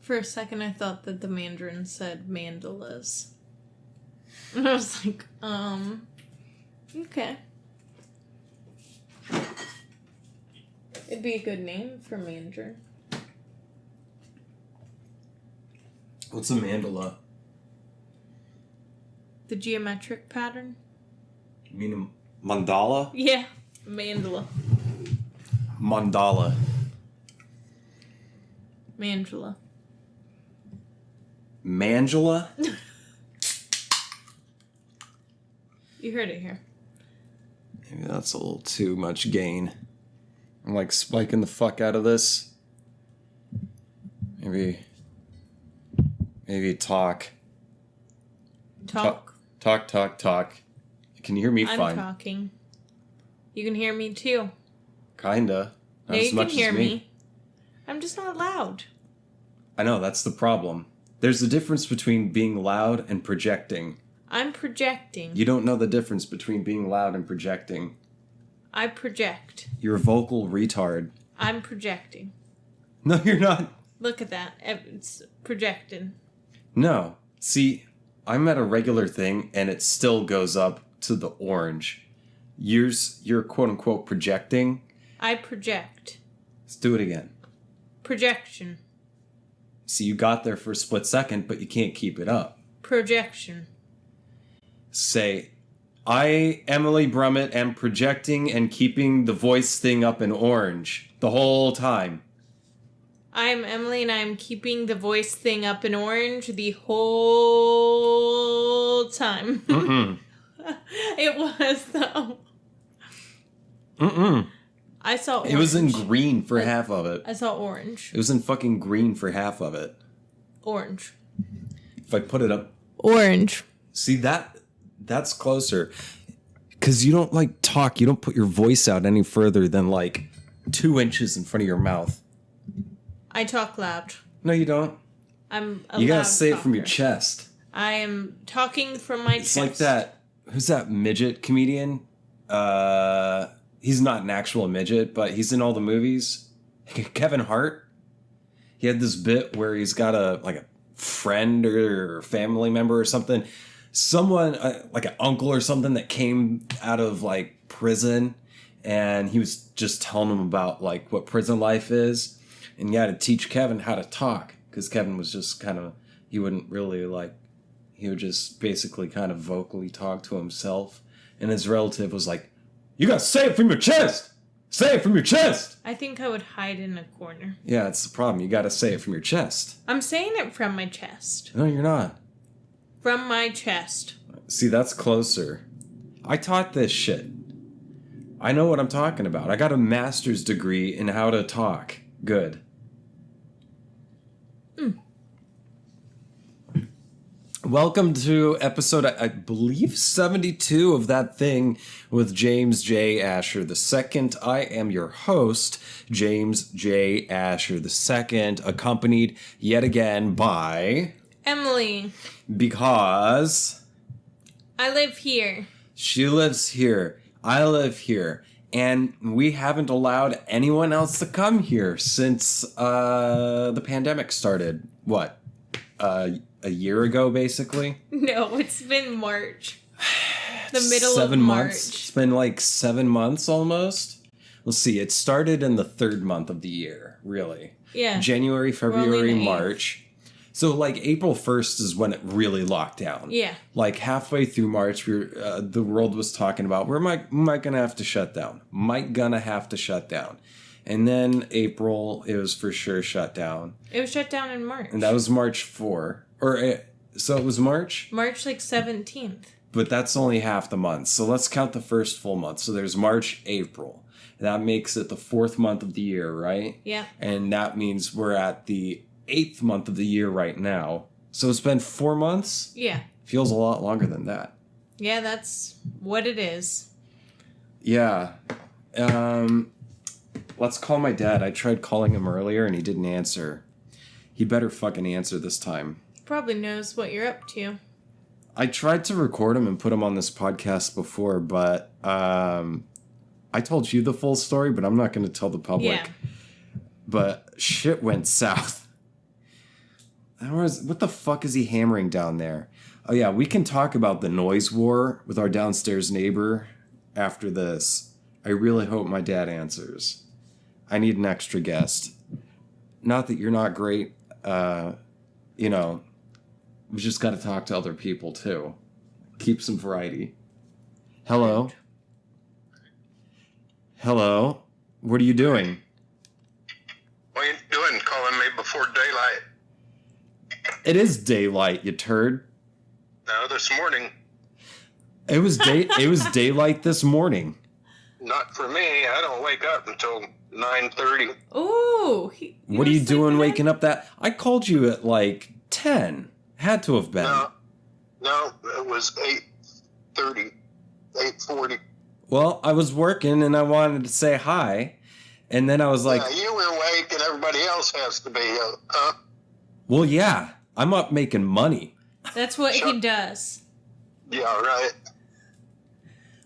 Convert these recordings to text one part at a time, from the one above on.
For a second, I thought that the Mandarin said mandalas. And I was like, okay. It'd be a good name for Mandarin. What's a mandala? The geometric pattern? You mean a mandala? Yeah, mandala. Mandala. Mangela. Mangela? You heard it here. Maybe that's a little too much gain. I'm like spiking the fuck out of this. Maybe talk. Talk. Talk. Can you hear me fine? I'm talking. You can hear me too. Kinda. Not Yeah, as you much can hear as me. I'm just not loud. I know, that's the problem. There's a difference between being loud and projecting. I'm projecting. You don't know the difference between being loud and projecting. I project. You're a vocal retard. I'm projecting. No, you're not. Look at that. It's projected. No. See, I'm at a regular thing and it still goes up to the orange. You're quote unquote projecting. I project. Let's do it again. Projection. See, you got there for a split second, but you can't keep it up. Projection. Say, I, Emily Brummett, am projecting and keeping the voice thing up in orange the whole time. I'm Emily and I'm keeping the voice thing up in orange the whole time. Mm-mm. It was, though. Mm-mm. I saw orange. It was in green for half of it. I saw orange. It was in fucking green for half of it. Orange. If I put it up... Orange. See, that's closer. Because you don't, like, talk. You don't put your voice out any further than, like, 2 inches in front of your mouth. I talk loud. No, you don't. I'm a You gotta loud say talker. it from your chest. I am talking from my It's chest. like that... Who's that midget comedian? He's not an actual midget, but he's in all the movies. Kevin Hart. He had this bit where he's got a friend or family member or something. Someone, like an uncle or something that came out of, like, prison. And he was just telling him about, like, what prison life is. And you had to teach Kevin how to talk. Because Kevin was just kind of... He wouldn't really, like... He would just basically kind of vocally talk to himself. And his relative was like, you gotta say it from your chest! Say it from your chest! I think I would hide in a corner. Yeah, that's the problem. You gotta say it from your chest. I'm saying it from my chest. No, you're not. From my chest. See, that's closer. I taught this shit. I know what I'm talking about. I got a master's degree in how to talk. Good. Welcome to episode, I believe, 72 of That Thing with James J. Asher II. I am your host, James J. Asher II, accompanied yet again by... Emily. Because... I live here. She lives here. I live here. And we haven't allowed anyone else to come here since the pandemic started. What? A year ago, basically? No, it's been March. The middle 7 of March. months. It's been like 7 months almost. Let's see. It started in the third month of the year, really. Yeah. January, February, in the March. So like April 1st is when it really locked down. Yeah. Like halfway through March, the world was talking about, we might gonna have to shut down. And then April, it was for sure shut down. It was shut down in March. And that was March 4. So it was March? March 17th. But that's only half the month. So let's count the first full month. So there's March, April. That makes it the 4th month of the year, right? Yeah. And that means we're at the 8th month of the year right now. So it's been 4 months? Yeah. Feels a lot longer than that. Yeah, that's what it is. Yeah. Let's call my dad. I tried calling him earlier and he didn't answer. He better fucking answer this time. Probably knows what you're up to. I tried to record him and put him on this podcast before, but I told you the full story, but I'm not going to tell the public. Yeah. But shit went south. What the fuck is he hammering down there? Oh yeah, we can talk about the noise war with our downstairs neighbor after this. I really hope my dad answers. I need an extra guest. Not that you're not great. You know, we've just got to talk to other people too. Keep some variety. Hello? Hello? What are you doing? What are you doing calling me before daylight? It is daylight, you turd. No, this morning. It was daylight this morning. Not for me. I don't wake up until 9:30. Ooh. What are you doing waking up that? I called you at like 10. Had to have been. No, it was 8:30, 8:40. Well, I was working and I wanted to say hi. And then I was like... Yeah, you were awake and everybody else has to be, huh? Well, yeah. I'm up making money. That's what he does. Yeah, right.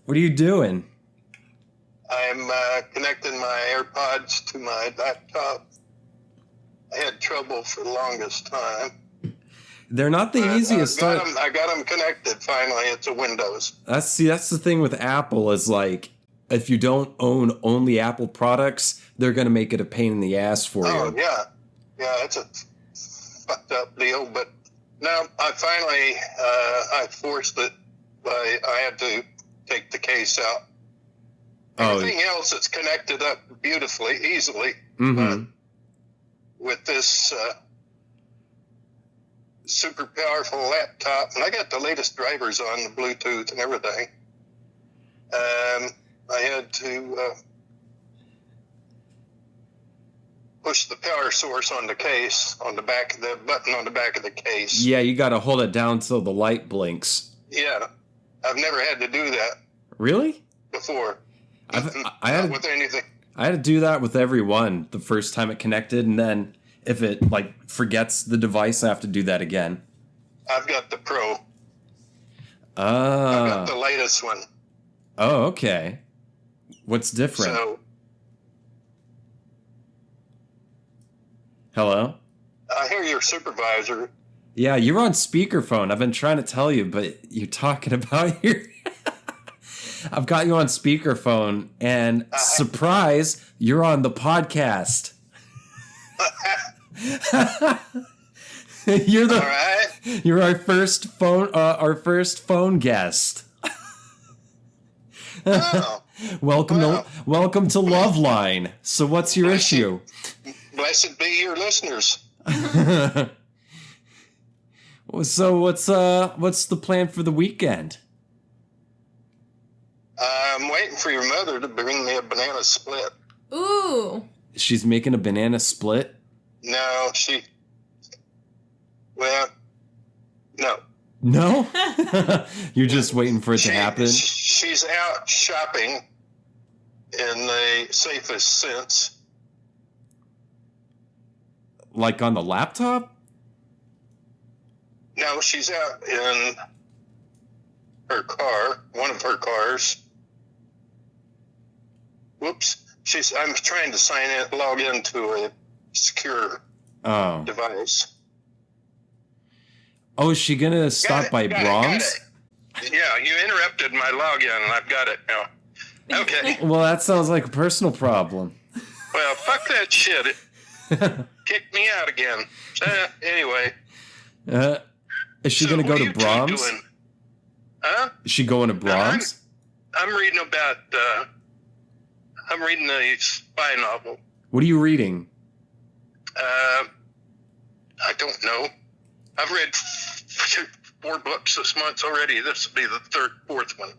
What are you doing? I'm connecting my AirPods to my laptop. I had trouble for the longest time. They're not the easiest. I got them connected finally. It's a Windows. That's the thing with Apple is like, if you don't own only Apple products, they're going to make it a pain in the ass for you. Oh, yeah. Yeah, it's a fucked up deal. But now I finally, I forced it. I had to take the case out. Everything else is connected up beautifully, easily. Mm-hmm. With this super powerful laptop, and I got the latest drivers on the Bluetooth and everything. I had to push the power source on the case, on the back of the button on the back of the case. Yeah, you got to hold it down so the light blinks. Yeah, I've never had to do that. Really? Before. I had with anything. I had to do that with everyone the first time it connected, and then if it like forgets the device, I have to do that again. I've got the Pro. Ah. I've got the latest one. Oh, okay. What's different? So, hello? I hear your supervisor. Yeah, you're on speakerphone. I've been trying to tell you, but you're talking about your... I've got you on speakerphone, and surprise, you're on the podcast. You're All right. You're our first phone guest. Oh. Welcome to Loveline. So what's your issue? Blessed be your listeners. So what's the plan for the weekend? I'm waiting for your mother to bring me a banana split. Ooh. She's making a banana split? No, no. No? You're just waiting for it to happen? She's out shopping in the safest sense. Like on the laptop? No, she's out in her car, one of her cars. Whoops. I'm trying to log into a secure device. Oh, is she going to stop by Brahms? Yeah, you interrupted my login, and I've got it now. Okay. Well, that sounds like a personal problem. Well, fuck that shit. Kick me out again. Anyway. Is she going to go to Brahms? Huh? Is she going to Brahms? I'm reading about... I'm reading a spy novel. What are you reading? I don't know. I've read 4 books this month already. This will be the fourth one.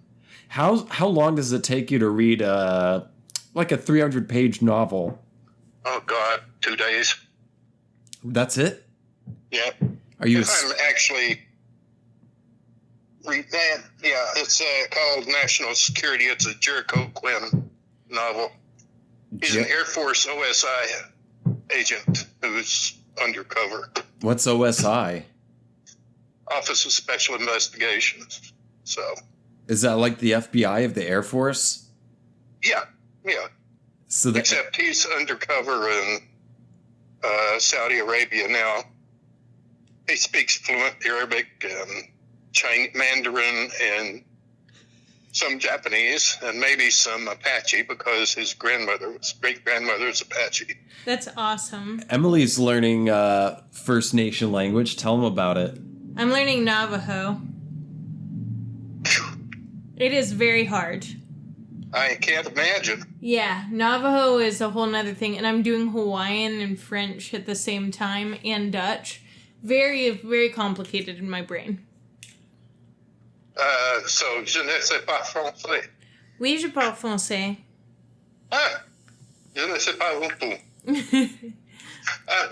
How long does it take you to read like a 300-page novel? Oh God, 2 days. That's it? Yeah. Are you? I'm actually read that. Yeah, it's called National Security. It's a Jericho Quinn novel. He's an Air Force OSI agent who's undercover. What's OSI? Office of Special Investigations. So. Is that like the FBI of the Air Force? Yeah. So except he's undercover in Saudi Arabia now. he speaks fluent Arabic and Chinese, Mandarin, and some Japanese, and maybe some Apache because his great grandmother is Apache. That's awesome. Emily's learning First Nation language. Tell him about it. I'm learning Navajo. It is very hard. I can't imagine. Yeah, Navajo is a whole nother thing, and I'm doing Hawaiian and French at the same time, and Dutch. Very, very complicated in my brain. So, je ne sais pas français. Oui, je parle français. Ah, je ne sais pas beaucoup.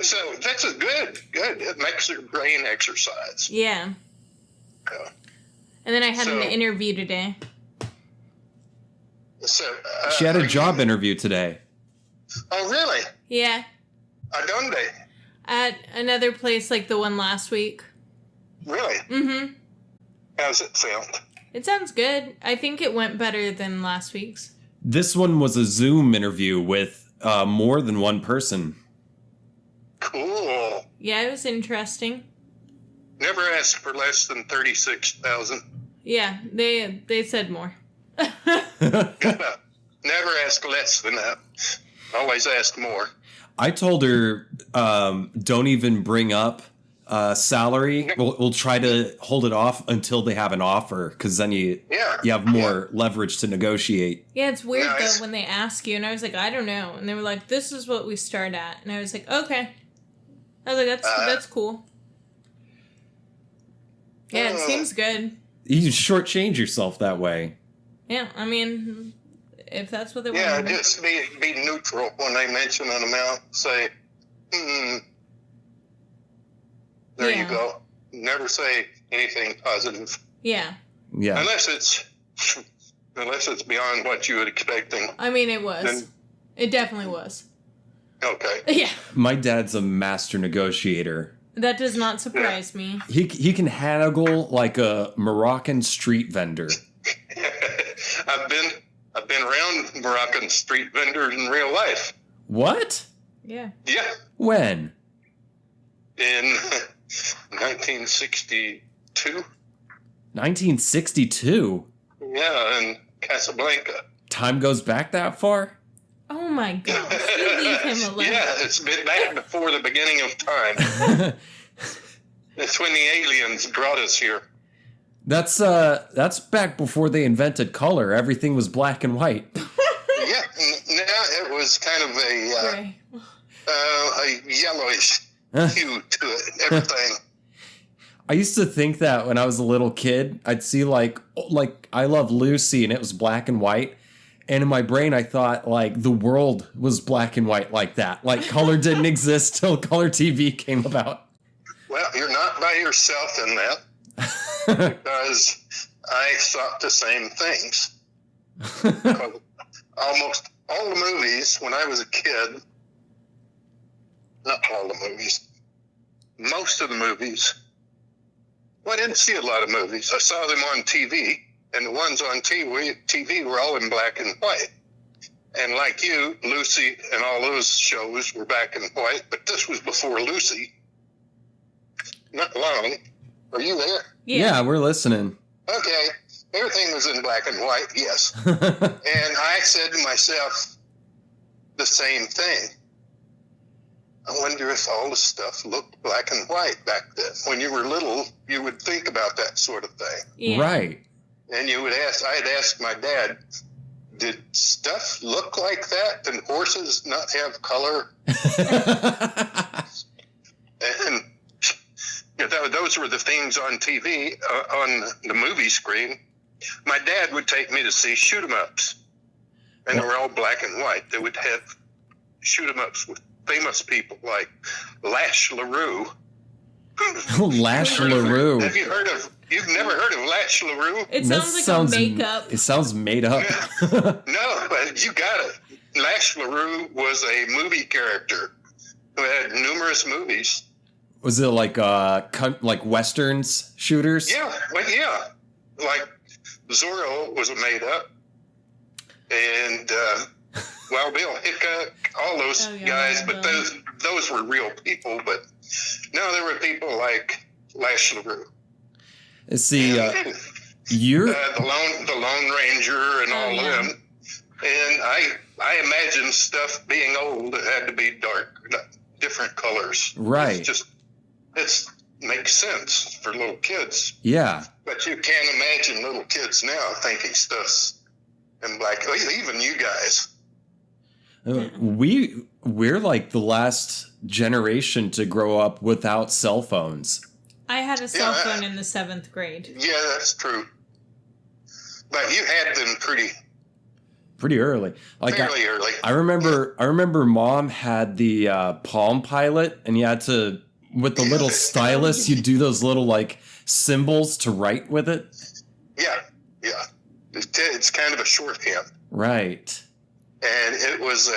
So that's a good. It makes your brain exercise. Yeah. And then I had an interview today. So She had a job interview today. Oh, really? Yeah. Adonde? At another place like the one last week. Really? Mm-hmm. How's it sound? It sounds good. I think it went better than last week's. This one was a Zoom interview with more than one person. Cool. Yeah, it was interesting. Never asked for less than 36,000. Yeah, they said more. Never ask less than that. Always ask more. I told her, don't even bring up salary. We'll try to hold it off until they have an offer, because then you have more leverage to negotiate. Yeah, it's weird though when they ask you, and I was like, I don't know, and they were like, this is what we start at, and I was like, okay. I was like, that's cool. Yeah, it seems good. You shortchange yourself that way. Yeah, I mean, if that's what they want. Yeah, just be neutral when they mention an amount. Say, there you go. Never say anything positive. Yeah. Yeah. Unless it's beyond what you were expecting. I mean, it was. It definitely was. Okay. Yeah. My dad's a master negotiator. That does not surprise me. He can haggle like a Moroccan street vendor. I've been around Moroccan street vendors in real life. What? Yeah. Yeah. When? In 1962. 1962? Yeah, in Casablanca. Time goes back that far? Oh my gosh. You leave him alone. Yeah, it's been back before the beginning of time. It's when the aliens brought us here. That's back before they invented color. Everything was black and white. Yeah, now it was kind of a yellowish hue to it, everything. I used to think that when I was a little kid, I'd see like I Love Lucy and it was black and white. And in my brain, I thought like the world was black and white like that. Like color didn't exist till color TV came about. Well, you're not by yourself in that. Because I thought the same things. Almost all the movies when I was a kid, not all the movies, most of the movies, well, I didn't see a lot of movies. I saw them on TV, and the ones on TV were all in black and white. And like you, Lucy and all those shows were black and white, but this was before Lucy. Not long. Are you there? Yeah, we're listening. Okay. Everything was in black and white, yes. And I said to myself the same thing. I wonder if all the stuff looked black and white back then. When you were little, you would think about that sort of thing. Yeah. Right. And you would I'd ask my dad, did stuff look like that? And horses not have color? And those were the things on TV, on the movie screen. My dad would take me to see shoot-em-ups, and they were all black and white. They would have shoot-em-ups with famous people like Lash LaRue. Lash LaRue. Have you heard of? You've never heard of Lash LaRue? It sounds like a makeup. It sounds made up. No, but you got it. Lash LaRue was a movie character who had numerous movies. Was it like westerns shooters? Yeah, like Zorro was made up, and Wild Bill Hickok, all those guys, but those were real people. But no, there were people like Lash LaRue. See, you're the Lone Ranger and all of them. And I imagine stuff being old, it had to be dark, different colors. Right. It makes sense for little kids. Yeah. But you can't imagine little kids now thinking stuff's in black. Even you guys. We're like the last generation to grow up without cell phones. I had a cell phone in the 7th grade. Yeah, that's true. But you had them pretty early. fairly early. I remember Mom had the Palm Pilot, and you had to, with the little stylus, you do those little like symbols to write with it. Yeah. It's kind of a shorthand. Right. And it was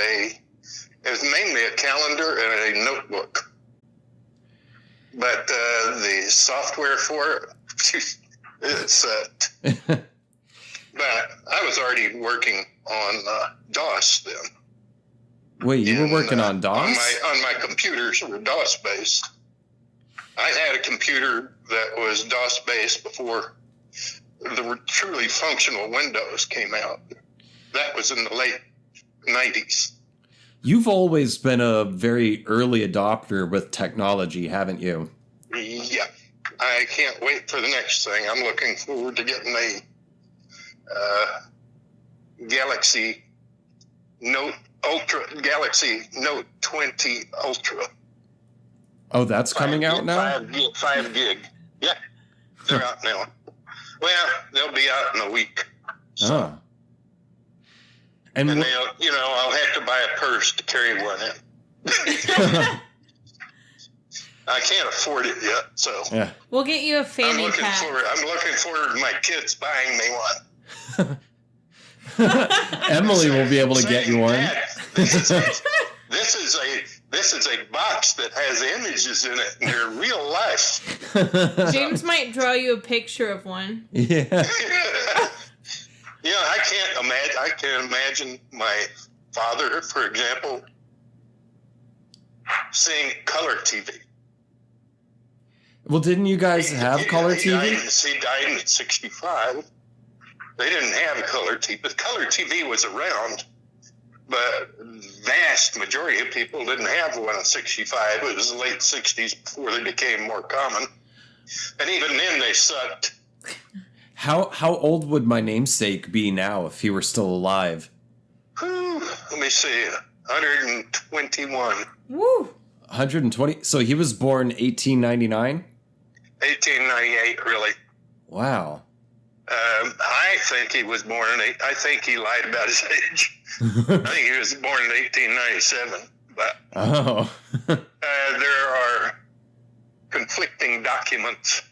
mainly a calendar and a notebook. But the software for it, but I was already working on DOS then. Wait, you were working on DOS? On my computers were DOS based. I had a computer that was DOS based before the truly functional Windows came out. That was in the late 90s. You've always been a very early adopter with technology, haven't you? Yeah. I can't wait for the next thing. I'm looking forward to getting a Galaxy Note 20 Ultra. Oh, that's coming out now? 5 gig. Yeah, they're out now. Well, they'll be out in a week. So. Oh. And they'll, I'll have to buy a purse to carry one in. I can't afford it yet, so. Yeah. We'll get you a fanny pack. I'm looking forward to my kids buying me one. Emily will be able to get you one. This is a box that has images in it, and they're real life. James might draw you a picture of one. Yeah. I can't imagine my father, for example, seeing color TV. Well, didn't you guys have color TV? He died in 65. They didn't have color TV. But color TV was around, but vast majority of people didn't have one in 65. It was the late 60s before they became more common. And even then, they sucked. How old would my namesake be now if he were still alive? Let me see. 121. Woo! 120? So he was born 1899? 1898, really. Wow. I think he was born I think he lied about his age. I think he was born in 1897. But there are conflicting documents.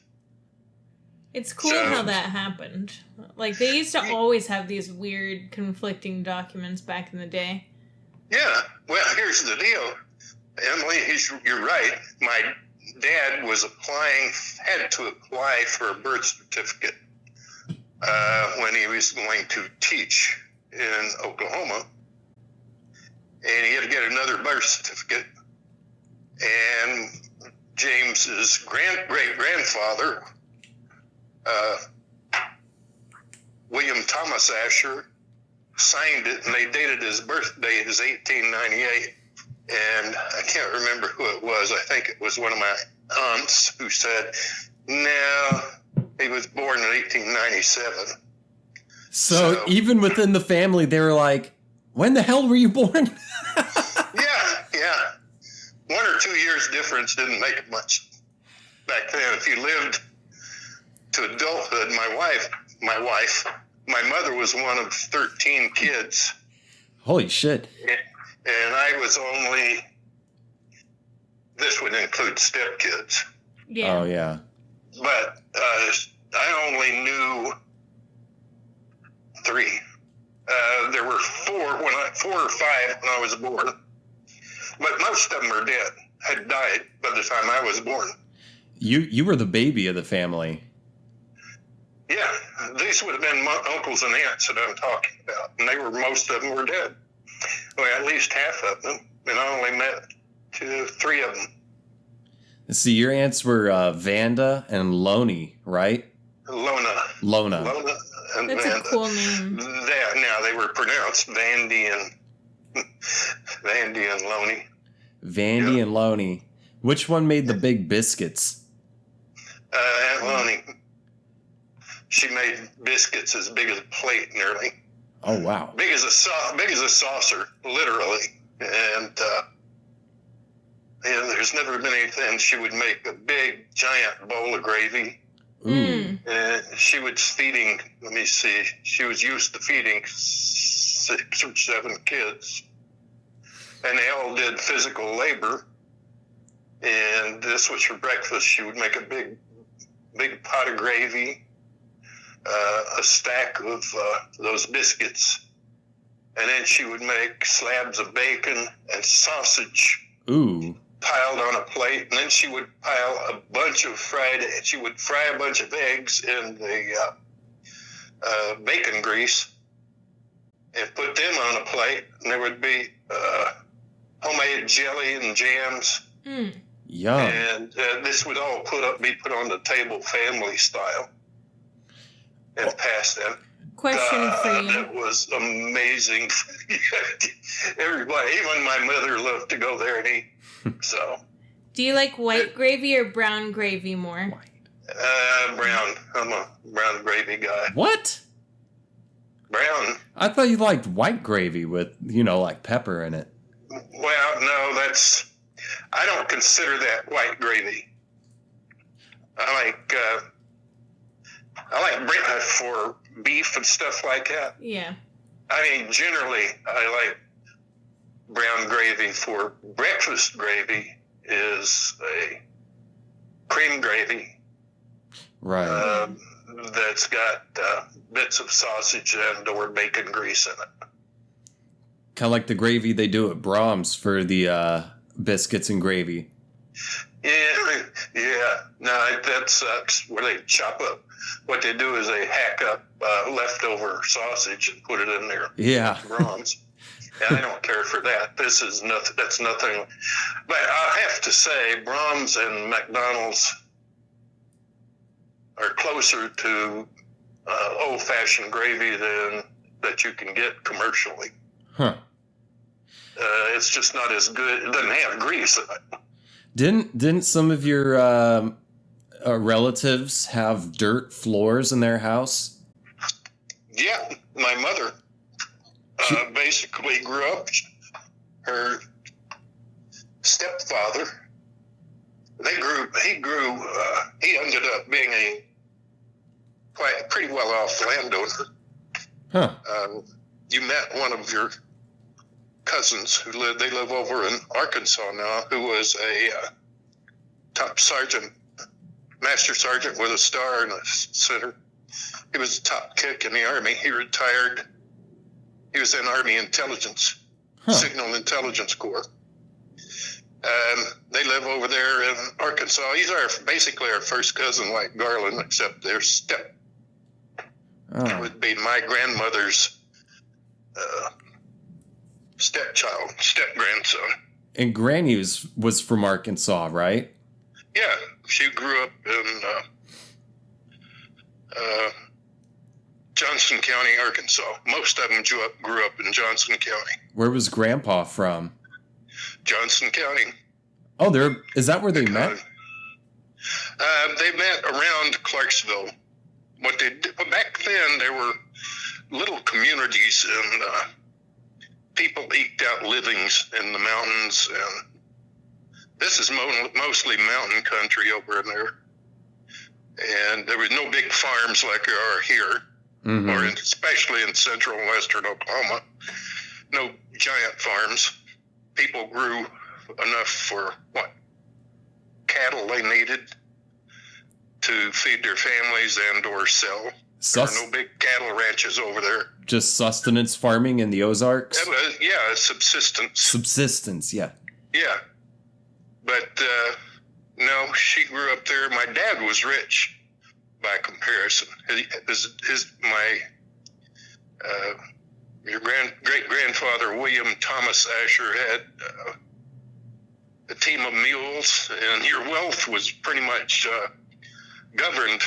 It's cool how that happened. Like, they used to always have these weird conflicting documents back in the day. Yeah. Well, here's the deal. Emily, you're right. My dad had to apply for a birth certificate when he was going to teach in Oklahoma. And he had to get another birth certificate. And James's great-grandfather, William Thomas Asher, signed it, and they dated his birthday as 1898. And I can't remember who it was. I think it was one of my aunts who said, no, he was born in 1897. So even within the family, they were like, when the hell were you born? Yeah. 1 or 2 years difference didn't make much back then. If you lived to adulthood, my mother was one of 13 kids. Holy shit. And I was this would include stepkids. Yeah. Oh, yeah. But I only knew 3. There were 4 or 5 when I was born. But most of them had died by the time I was born. You were the baby of the family. Yeah, these would have been my uncles and aunts that I'm talking about, and most of them were dead. Well, at least half of them, and I only met 3 of them. See, your aunts were Vanda and Loney, right? Lona. And That's Vanda. a cool name. Now they were pronounced Vandy and Loney. Vandy and Loney. Which one made the big biscuits? Aunt Loney. She made biscuits as big as a plate, nearly. Oh wow! Big as a saucer, literally. And there's never been anything. She would make a big, giant bowl of gravy. Ooh. And she was feeding. Let me see. She was used to feeding 6 or 7 kids, and they all did physical labor. And this was for breakfast. She would make a big pot of gravy, a stack of those biscuits, and then she would make slabs of bacon and sausage. Ooh. Piled on a plate, and then she would pile a bunch of she would fry a bunch of eggs in the bacon grease and put them on a plate, and there would be homemade jelly and jams. Yum. And this would all be put on the table family style and passed out. Question for you. That was amazing. Everybody, even my mother, loved to go there and eat. So, Do you like white gravy or brown gravy more? brown. I'm a brown gravy guy. What? Brown. I thought you liked white gravy with, like pepper in it. Well, no, I don't consider that white gravy. I like for beef and stuff like that. Yeah. I mean, generally, I like brown gravy. For breakfast gravy is a cream gravy. Right. That's got bits of sausage and or bacon grease in it. Kind of like the gravy they do at Brahms for the biscuits and gravy. Yeah. No, that sucks. Where they chop up. What they do is they hack up leftover sausage and put it in there. Yeah. Brahms. And I don't care for that. This is nothing. That's nothing. But I have to say, Brahms and McDonald's are closer to old-fashioned gravy than that you can get commercially. Huh. It's just not as good. It doesn't have grease in it. Didn't some of your relatives have dirt floors in their house? Yeah, my mother basically grew up. Her stepfather, he ended up being a pretty well-off landowner. Huh. You met one of your cousins they live over in Arkansas now, who was a top sergeant, master sergeant with a star in the center. He was a top kick in the Army. He retired. He was in Army intelligence, Signal Intelligence Corps. They live over there in Arkansas. He's basically our first cousin, like Garland, except their would be my grandmother's step-grandson. And Granny was from Arkansas, right? Yeah, she grew up in Johnson County, Arkansas. Most of them grew up in Johnson County. Where was Grandpa from? Johnson County. Oh, is that where they met? They met around Clarksville. Back then, there were little communities, and people eked out livings in the mountains. And this is mostly mountain country over in there. And there was no big farms like there are here, or especially in central and western Oklahoma. No giant farms. People grew enough for cattle they needed to feed their families and or sell. There were no big cattle ranches over there. Just sustenance farming in the Ozarks? Subsistence. Subsistence, yeah. Yeah. But, no, she grew up there. My dad was rich by comparison. My your great-grandfather, William Thomas Asher, had a team of mules, and your wealth was pretty much governed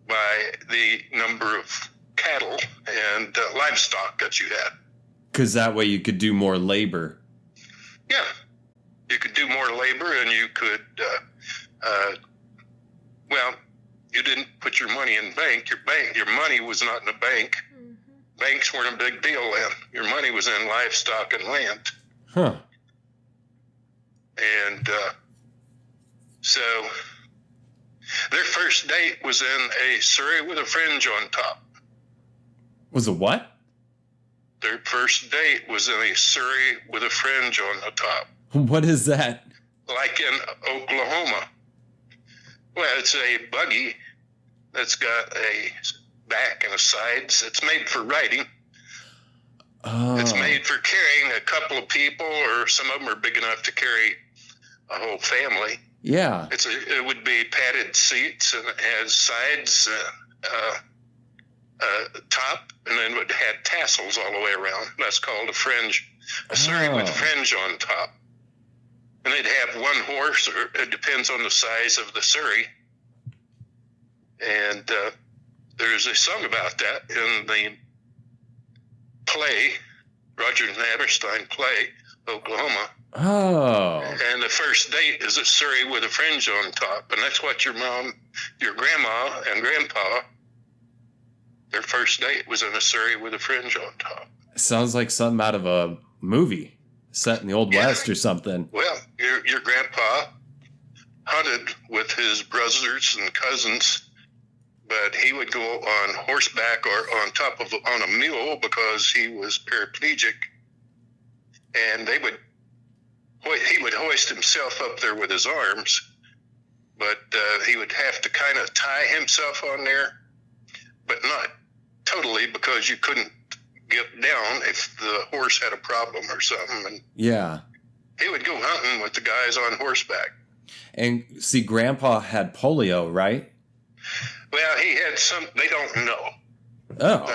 by the number of cattle and livestock that you had. Because that way you could do more labor. Yeah. You could do more labor, and you could, you didn't put your money in bank. Your money was not in a bank. Mm-hmm. Banks weren't a big deal then. Your money was in livestock and land. Huh. And so their first date was in a surrey with a fringe on top. Was a what? Their first date was in a surrey with a fringe on the top. What is that? Like in Oklahoma. Well, it's a buggy that's got a back and a sides. It's made for riding. Oh. It's made for carrying a couple of people, or some of them are big enough to carry a whole family. Yeah. It would be padded seats, and it has sides, top, and then it had tassels all the way around. That's called a fringe. A surrey with fringe on top. And they'd have one horse, or it depends on the size of the surrey. And there's a song about that in the play, Roger and Hammerstein play, Oklahoma. Oh. And the first date is a surrey with a fringe on top. And that's what your mom, your grandma and grandpa, their first date was in a surrey with a fringe on top. Sounds like something out of a movie set in the Old West or something. Well, your grandpa hunted with his brothers and cousins, but he would go on horseback or on a mule because he was paraplegic, and he would hoist himself up there with his arms, but he would have to kind of tie himself on there, but not totally, because you couldn't get down if the horse had a problem or something. And yeah, he would go hunting with the guys on horseback. And see, Grandpa had polio, right? Well, he had some. They don't know. Oh.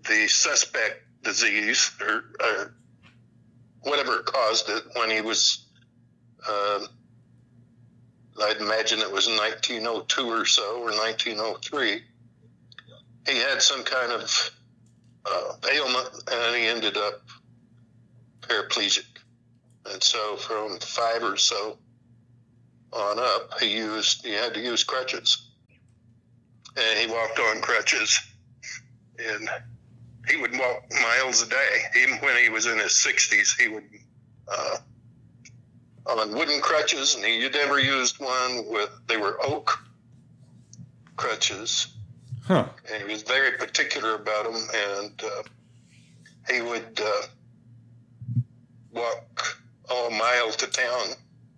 The suspect disease, or whatever caused it, when he was, I'd imagine it was in 1902 or so, or 1903. He had some kind of ailment, and he ended up paraplegic. And so from 5 or so on up, he had to use crutches. And he walked on crutches. And he would walk miles a day. Even when he was in his 60s, he would, on wooden crutches, and he never used one they were oak crutches. Huh. And he was very particular about them, and he would walk a mile to town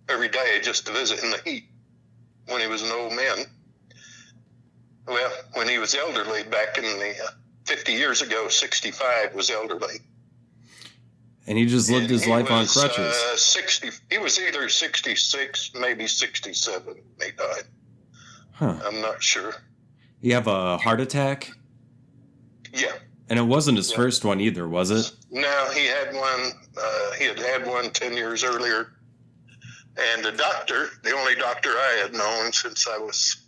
every day just to visit in the heat when he was an old man. Well, when he was elderly, back in the 50 years ago, 65 was elderly. And he just lived his life on crutches. He was either 66, maybe 67 when he died. Huh. I'm not sure. You have a heart attack? Yeah. And it wasn't his first one either, was it? No, he had one. He had one 10 years earlier. And the doctor, the only doctor I had known since I was,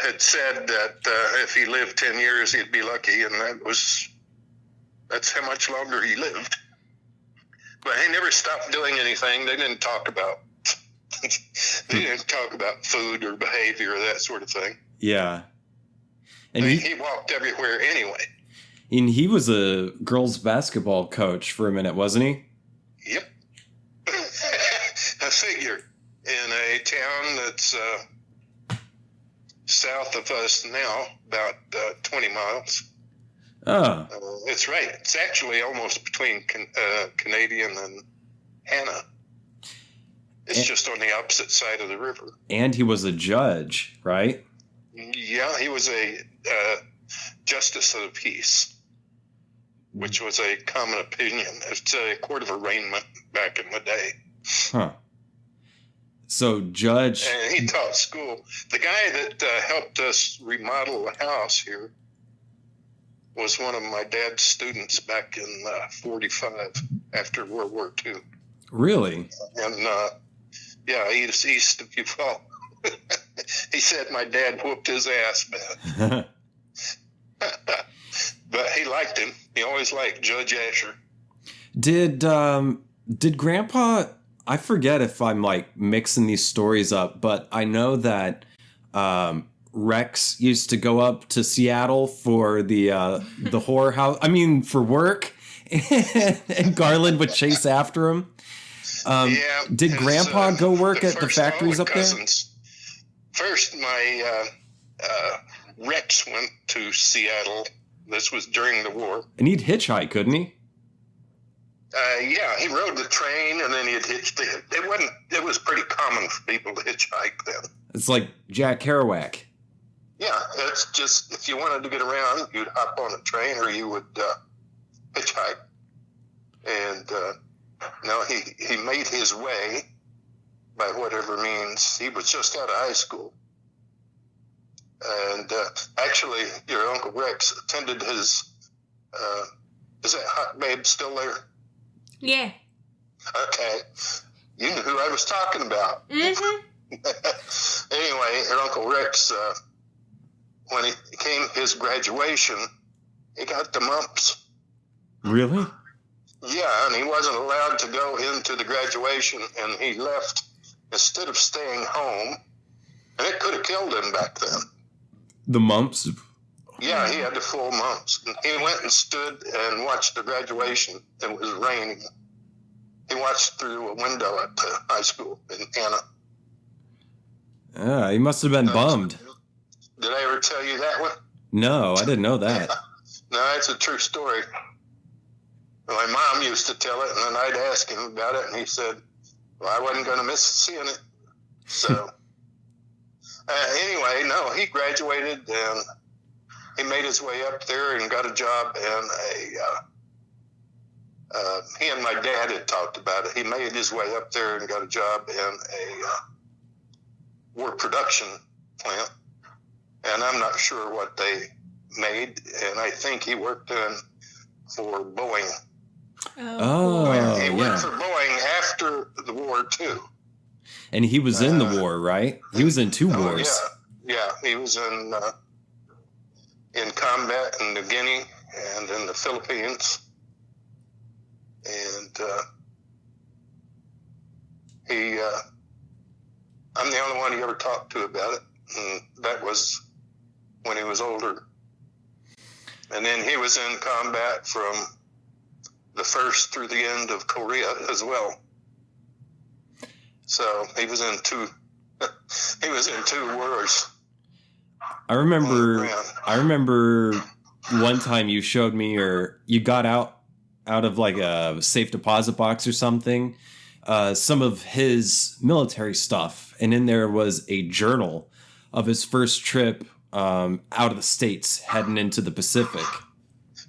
had said that if he lived 10 years, he'd be lucky. And that's how much longer he lived. But he never stopped doing anything. They didn't talk about food or behavior or that sort of thing. Yeah. And he walked everywhere anyway. And he was a girls' basketball coach for a minute, wasn't he? Yep. I figure in a town that's south of us now, about 20 miles. Oh. It's right. It's actually almost between Canadian and Hannah. It's just on the opposite side of the river. And he was a judge, right? Yeah, he was a justice of the peace, which was a common opinion. It's a court of arraignment back in the day. Huh. So Judge, and he taught school. The guy that helped us remodel the house here was one of my dad's students back in 45 after World War II. really? And yeah, he used to be fall. He said my dad whooped his ass, man. But he liked him. He always liked Judge Asher. Did Grandpa? I forget if I'm like mixing these stories up, but I know that Rex used to go up to Seattle for the whore house. I mean, for work, and Garland would chase after him. Yeah. Did Grandpa go work at the factories up cousins. First, my Rex went to Seattle. This was during the war. And he'd hitchhike, couldn't he? Yeah, he rode the train and then he'd hitch. It was pretty common for people to hitchhike then. It's like Jack Kerouac. Yeah, it's just if you wanted to get around, you'd hop on a train or you would hitchhike. And no, he made his way by whatever means. He was just out of high school. And actually, your Uncle Rex attended his, is that Hot Babe still there? Yeah. Okay. You knew who I was talking about. Mm-hmm. Anyway, your Uncle Rex, when he came his graduation, he got the mumps. Really? Yeah, and he wasn't allowed to go into the graduation, and he left instead of staying home, and it could have killed him back then. The mumps? Yeah, he had the full mumps. And he went and stood and watched the graduation. It was raining. He watched through a window at the high school in Anna. Yeah, he must have been bummed. Did I ever tell you that one? No, I didn't know that. No, it's a true story. My mom used to tell it, and then I'd ask him about it, and he said, well, I wasn't going to miss seeing it. So, anyway, no, he graduated, and he made his way up there and got a job in he and my dad had talked about it. He made his way up there and got a job in a war production plant. And I'm not sure what they made. And I think he worked for Boeing. Oh, he worked for Boeing after the war, too. And he was in the war, right? He was in two wars. Yeah, he was in combat in New Guinea and in the Philippines. And I'm the only one he ever talked to about it. And that was when he was older. And then he was in combat from the first through the end of Korea as well. So he was in two wars. I remember one time you showed me, or you got out of like a safe deposit box or something, some of his military stuff, and in there was a journal of his first trip out of the States heading into the Pacific.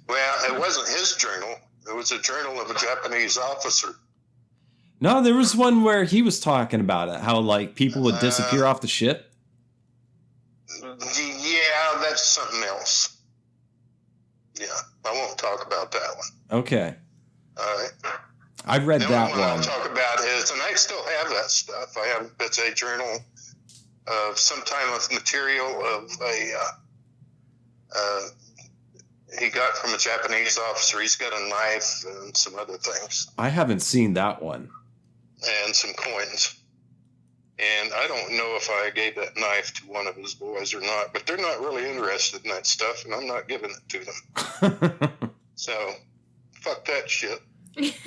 Well, it wasn't his journal. It was a journal of a Japanese officer. No, there was one where he was talking about it, how like people would disappear off the ship. Yeah, that's something else. Yeah, I won't talk about that one. Okay. All right. I've read that one. I'll talk about is, and I still have that stuff. It's a journal of some type of material of he got from a Japanese officer. He's got a knife and some other things. I haven't seen that one. And some coins. And I don't know if I gave that knife to one of his boys or not, but they're not really interested in that stuff, and I'm not giving it to them. So, fuck that shit. If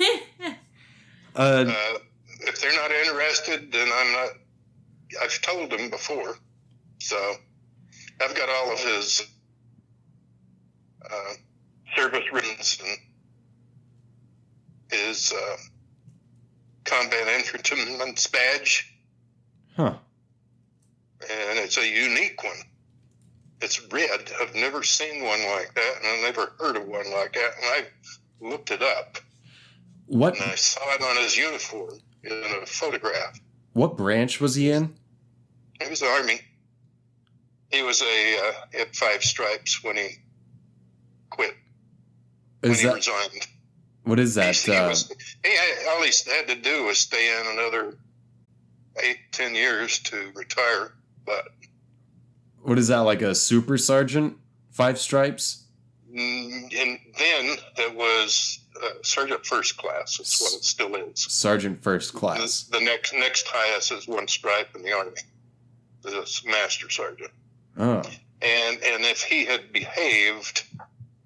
they're not interested, then I'm not. I've told them before. So, I've got all of his service ribbons and his combat infantryman's badge. Huh. And it's a unique one. It's red. I've never seen one like that, and I've never heard of one like that. And I looked it up. What? And I saw it on his uniform in a photograph. What branch was he in? He was the Army. He was at 5 stripes when he quit. Resigned. What is that? He all he had to do was stay in another 8-10 years to retire. But what is that, like a super sergeant? 5 stripes? And then it was Sergeant First Class. That's what it still is. Sergeant First Class. The next highest is 1 stripe in the Army. The Master Sergeant. Oh. And if he had behaved,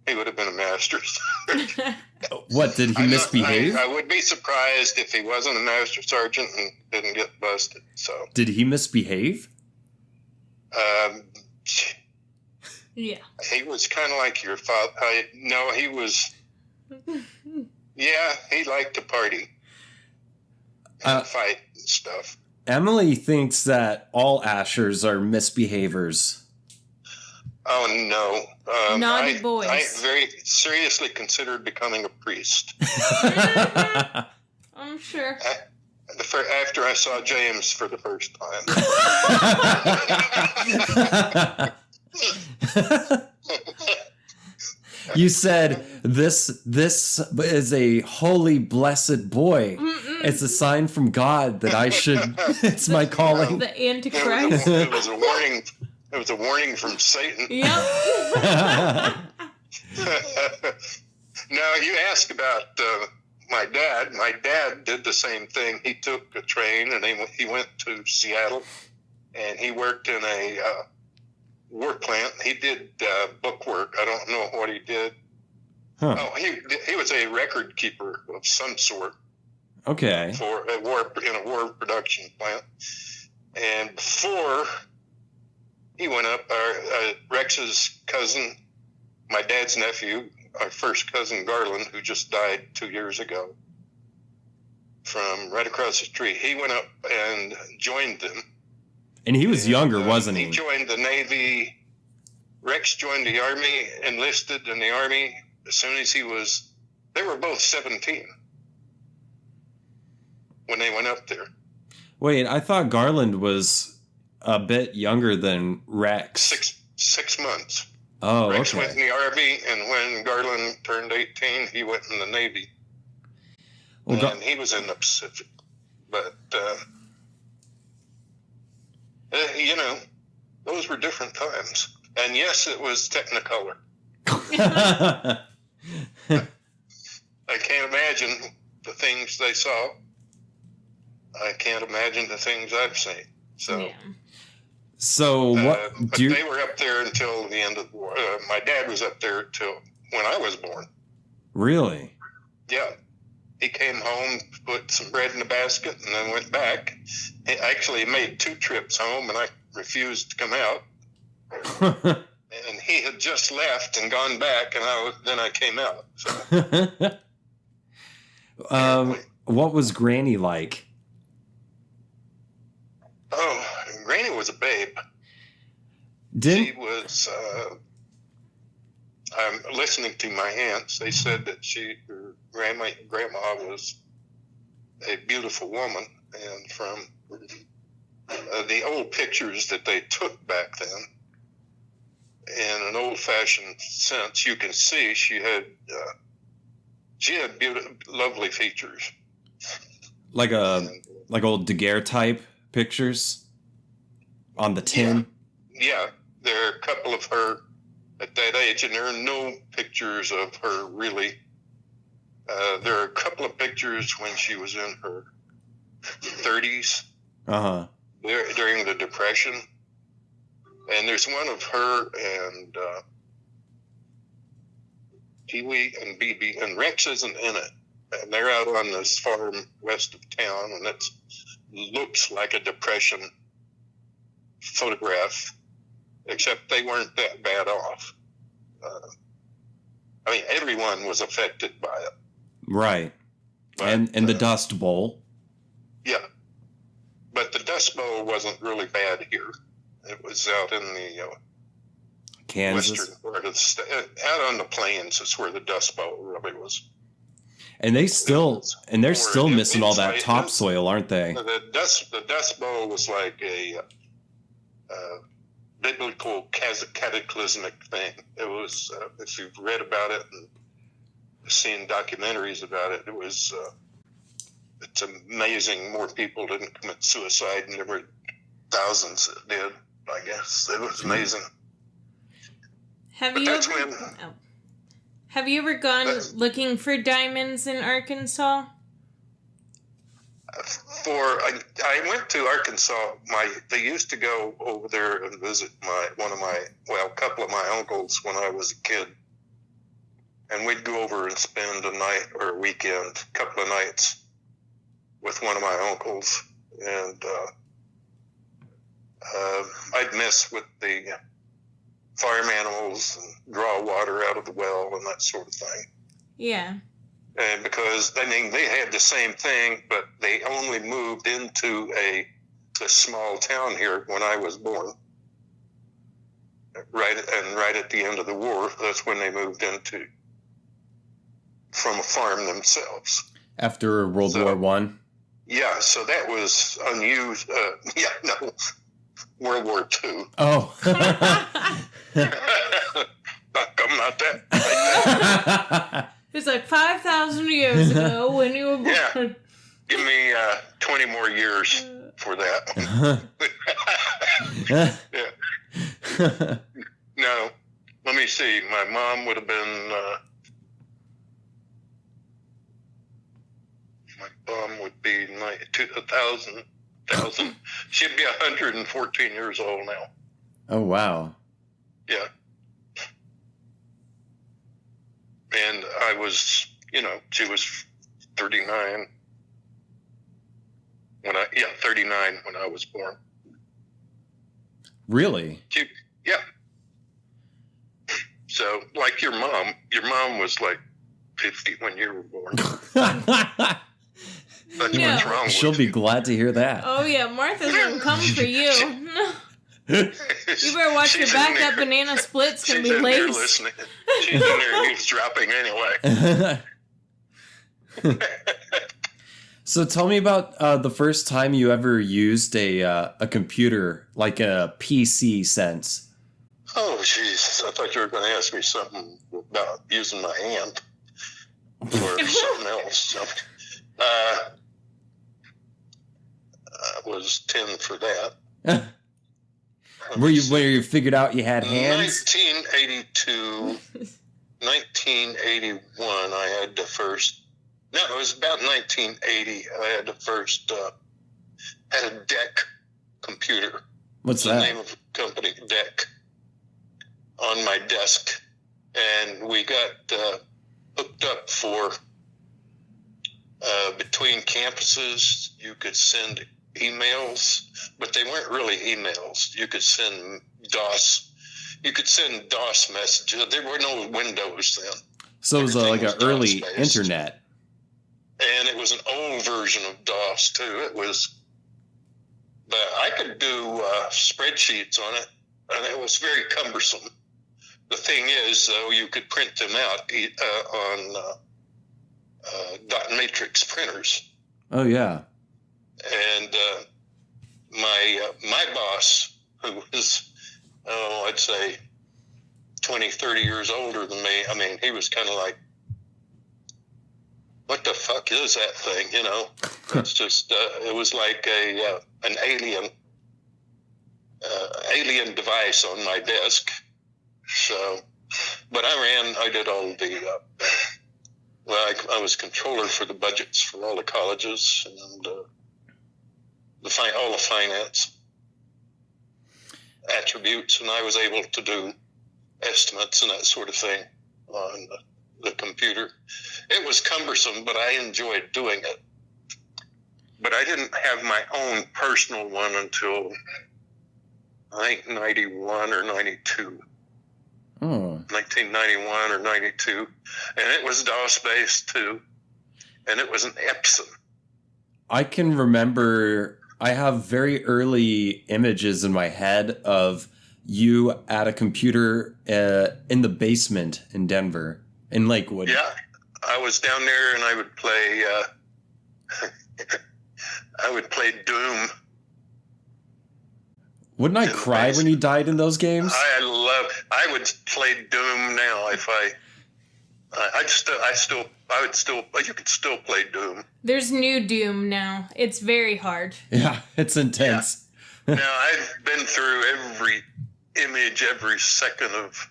he would have been a Master Sergeant. What, did he misbehave? I would be surprised if he wasn't a Master Sergeant and didn't get busted. So. Did he misbehave? Yeah. He was kind of like your father. No, he was. Yeah, he liked to party and fight and stuff. Emily thinks that all Ashers are misbehavers. Oh, no. Naughty boys. I very seriously considered becoming a priest. I'm sure. After I saw James for the first time. You said, this is a holy, blessed boy. Mm-mm. It's a sign from God that I should, it's my calling. The Antichrist. It was a warning. It was a warning from Satan. Yep. Now, you asked about my dad. My dad did the same thing. He took a train and he went to Seattle, and he worked in a work plant. He did book work. I don't know what he did. Huh. Oh, he was a record keeper of some sort. Okay. For a war production plant, and before he went up, Rex's cousin, my dad's nephew, our first cousin Garland, who just died 2 years ago, from right across the street, he went up and joined them. And he was younger, wasn't he? He joined the Navy. Rex joined the Army, enlisted in the Army as soon as they were both 17 when they went up there. Wait, I thought Garland was a bit younger than Rex. 6 months. Oh, Rex okay. went in the Army, and when Garland turned 18, he went in the Navy. Well, and he was in the Pacific. But, those were different times. And yes, it was Technicolor. I can't imagine the things they saw. I can't imagine the things I've seen. So, yeah. So what? But they were up there until the end of the war. My dad was up there till when I was born. Really? Yeah. He came home, put some bread in the basket, and then went back. He actually made 2 trips home, and I refused to come out. And he had just left and gone back, and then I came out. So. What was Granny like? Oh, Granny was a babe. She was. I'm listening to my aunts. They said that her grandma was a beautiful woman, and from the old pictures that they took back then, in an old-fashioned sense, you can see she had beautiful, lovely features. Like old daguerreotype pictures on the tin. Yeah, there are a couple of her at that age, and there are no pictures of her really. There are a couple of pictures when she was in her 30s. Uh-huh. During the Depression. And there's one of her and Pee-wee and BB, and Rex isn't in it. And they're out on this farm west of town, and it looks like a Depression photograph, except they weren't that bad off. Everyone was affected by it. Right. But, and the Dust Bowl. Yeah. But the Dust Bowl wasn't really bad here. It was out in the Kansas. Western part of the state. Out on the plains is where the Dust Bowl really was. And they're still missing all that Inside, topsoil, aren't they? The Dust Bowl was like a biblical cataclysmic thing. It was, if you've read about it and seen documentaries about it, it was, it's amazing more people didn't commit suicide, and there were thousands that did, I guess. It was amazing. Have you ever gone looking for diamonds in Arkansas? I went to Arkansas. They used to go over there and visit a couple of my uncles when I was a kid, and we'd go over and spend a night or a weekend, a couple of nights, with one of my uncles, and I'd mess with the farm animals and draw water out of the well and that sort of thing. Yeah. And because they had the same thing, but they only moved into a small town here when I was born. Right at the end of the war, that's when they moved from a farm themselves. After World War I? Yeah, so that was unused. World War II. Oh. I'm not that. It's like 5,000 years ago when you were born. Yeah. Give me 20 more years for that. Yeah. No. Let me see. My mom would have been... my mom would be 1,000. She'd be 114 years old now. Oh, wow. Yeah. And I was, she was 39 39 when I was born. Really? Yeah. So, like your mom was like 50 when you were born. That's what's wrong with She'll be glad to hear that. Oh, yeah, Martha's gonna come for you. You better watch your back. That banana split's gonna be laced. Listening. She's in there eavesdropping anyway. So tell me about the first time you ever used a computer, like a PC sense. Oh, jeez. I thought you were going to ask me something about using my hand or something else. So, I was 10 for that. Where you figured out you had hands? 1981, I had the first. No, it was about 1980. I had the first. Had a DEC computer. What's that? The name of the company, DEC, on my desk, and we got hooked up for. Between campuses, you could send emails, but they weren't really emails. You could send DOS. You could send DOS messages. There were no Windows then. So it was like an early internet. And it was an old version of DOS too. But I could do spreadsheets on it, and it was very cumbersome. The thing is, though, you could print them out on dot matrix printers. Oh yeah. And my boss, who was, I'd say 20, 30 years older than me, I mean, he was kind of like, what the fuck is that thing? It's just, it was like an alien device on my desk. So, but I did all the, I was controller for the budgets for all the colleges and all the finance attributes, and I was able to do estimates and that sort of thing on the computer. It was cumbersome, but I enjoyed doing it. But I didn't have my own personal one until I think 91 or 92. 1991 or 92. And it was DOS-based too. And it was an Epson. I can remember, I have very early images in my head of you at a computer in the basement in Denver, in Lakewood. Yeah. I was down there and I would play. I would play Doom. Wouldn't I cry when you died in those games? I would play Doom now if you could still play Doom. There's new Doom now. It's very hard. Yeah, it's intense. Yeah. Now, I've been through every image, every second of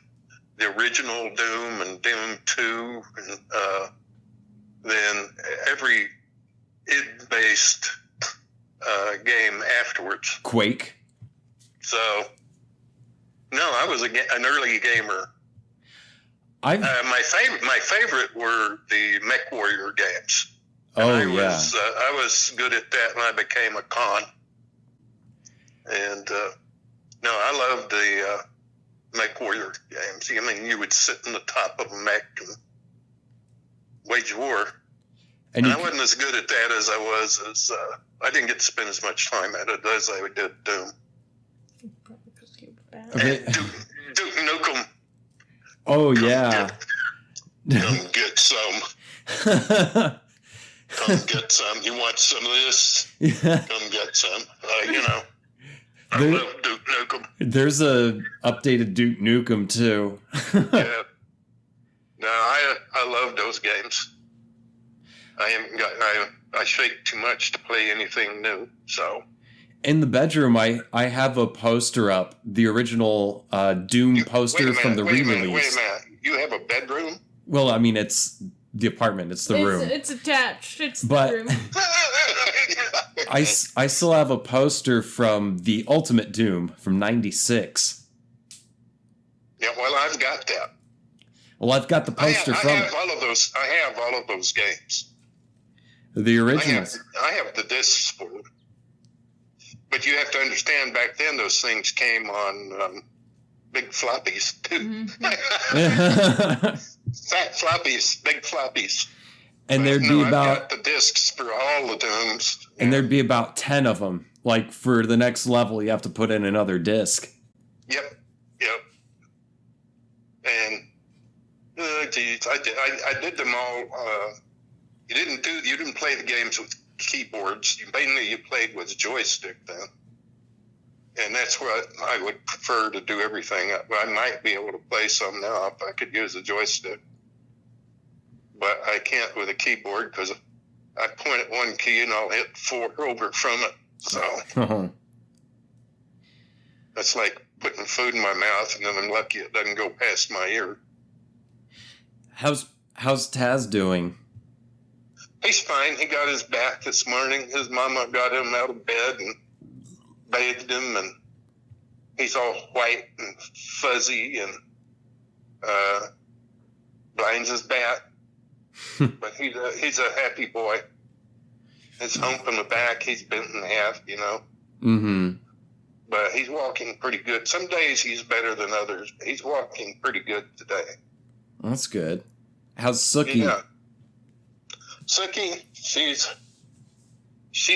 the original Doom and Doom 2, and then every id-based game afterwards. Quake? So, no, I was an early gamer. My favorite were the Mech Warrior games. I was good at that when I became a con. And no, I loved the Mech Warrior games. I mean, you would sit in the top of a mech and wage war. And I wasn't as good at that as I didn't get to spend as much time at it as I did Doom. Okay. And Duke Nukem. Oh, yeah. Come get some. Come get some. You want some of this? Yeah. Come get some. I love Duke Nukem. There's a updated Duke Nukem, too. Yeah. No, I love those games. I shake too much to play anything new, so... In the bedroom, I have a poster up, the original Doom poster from the re-release. Wait a minute. You have a bedroom? Well, I mean, it's the apartment. It's the room. It's attached. It's but the room. I still have a poster from the Ultimate Doom from '96. Yeah, well, I've got that. Well, I've got the poster from it. I have all of those games. The originals. I have the discs for them. But you have to understand, back then those things came on big floppies too. Mm-hmm. Fat floppies, big floppies. And there'd be I've about got the discs for all the Dooms. And there'd be about 10 of them. Like for the next level, you have to put in another disc. Yep. And geez, I did them all. You didn't play the games with keyboards. Mainly you played with joystick then. And that's what I would prefer to do everything. I might be able to play some now if I could use a joystick. But I can't with a keyboard because I point at one key and I'll hit 4 over from it. So that's like putting food in my mouth and then I'm lucky it doesn't go past my ear. How's Taz doing? He's fine. He got his bath this morning. His mama got him out of bed and bathed him, and he's all white and fuzzy and blinds his bat. But he's a happy boy. His hump in the back, he's bent in half, Mm-hmm. But he's walking pretty good. Some days he's better than others. But he's walking pretty good today. That's good. How's Sookie? Yeah. Sookie, she's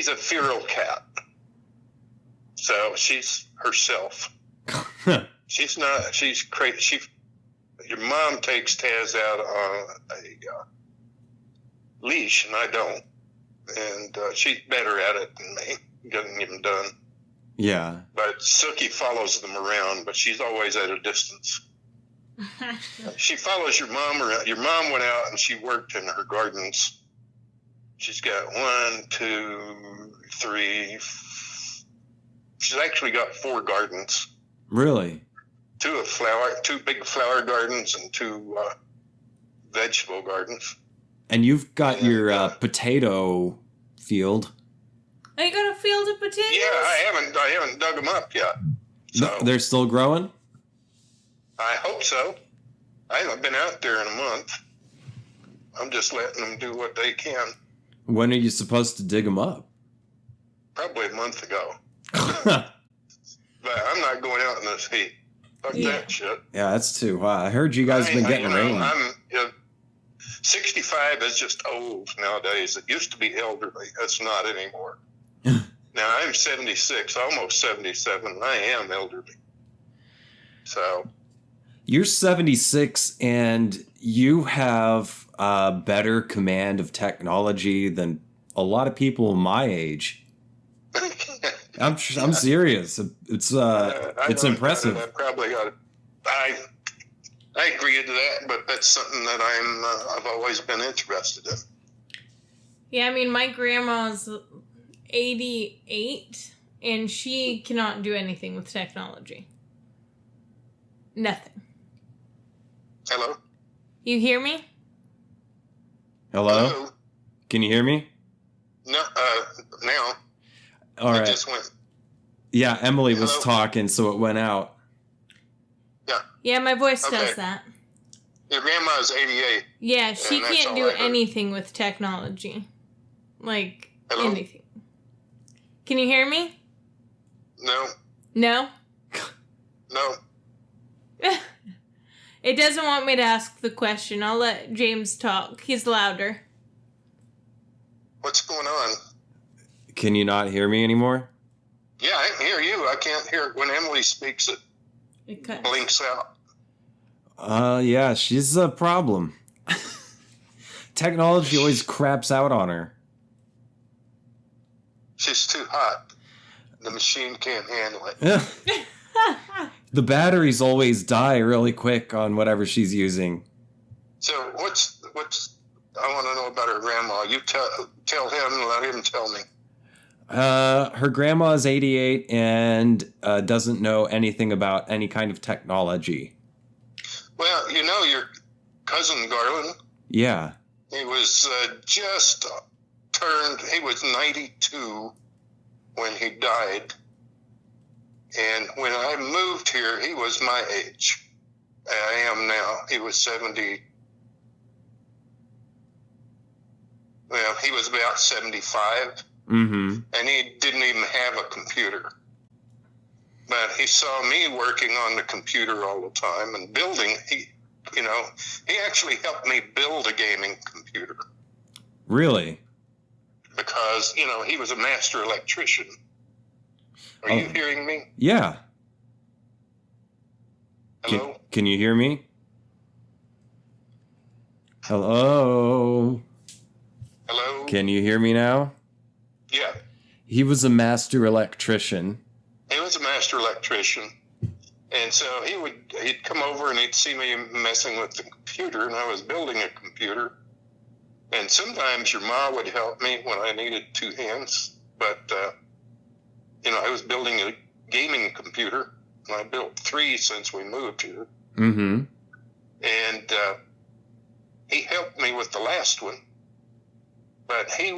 a feral cat. So she's herself. She's crazy. Your mom takes Taz out on a leash, and I don't. And she's better at it than me, getting him done. Yeah. But Sookie follows them around, but she's always at a distance. She follows your mom around. Your mom went out and she worked in her gardens. She's got 1, 2, 3. She's actually got 4 gardens. Really? 2 big flower gardens and 2 vegetable gardens. And you've got your potato field. Oh, you got a field of potatoes? Yeah, I haven't dug them up yet. So They're still growing? I hope so. I haven't been out there in a month. I'm just letting them do what they can. When are you supposed to dig them up? Probably a month ago. But I'm not going out in this heat. Fuck that shit. Yeah, that's too hot. I heard you guys been getting rain. 65 is just old nowadays. It used to be elderly. That's not anymore. Now, I'm 76, almost 77, and I am elderly. So... You're 76 and you have a better command of technology than a lot of people my age. I'm serious. It's impressive. I probably got it. I agree to that, but that's something that I've always been interested in. Yeah, I mean, my grandma's 88, and she cannot do anything with technology. Nothing. Hello? You hear me? Hello? Hello? Can you hear me? No, now. All right. It just went. Yeah, Emily was Hello? talking, so it went out. Yeah. Yeah, my voice does Okay. that. Your grandma's 88. Yeah, she And that's can't all do I heard. anything with technology. Like, Hello? anything. Can you hear me? No, No? no. It doesn't want me to ask the question. I'll let James talk. He's louder. What's going on? Can you not hear me anymore? Yeah, I can hear you. I can't hear it. When Emily speaks, it It cuts. blinks out. Yeah, she's a problem. Technology always craps out on her. She's too hot. The machine can't handle it. The batteries always die really quick on whatever she's using. So what's I want to know about her grandma. You tell him and let him tell me. Her grandma is 88 and doesn't know anything about any kind of technology. Well, you know your cousin Garland. Yeah. He was just turned. He was 92 when he died, and when I moved here, he was my age. I am now. He was 70. Well, he was about 75. Mm-hmm. And he didn't even have a computer. But he saw me working on the computer all the time and building. He actually helped me build a gaming computer Really? because, he was a master electrician. Are you hearing me? Yeah. Hello? Can you hear me? Hello? Hello? Can you hear me now? Yeah. He was a master electrician. He was a master electrician. And so he'd come over and he'd see me messing with the computer, and I was building a computer. And sometimes your ma would help me when I needed two hands. But, I was building a gaming computer, and I built 3 since we moved here. Mm-hmm. And he helped me with the last one. But he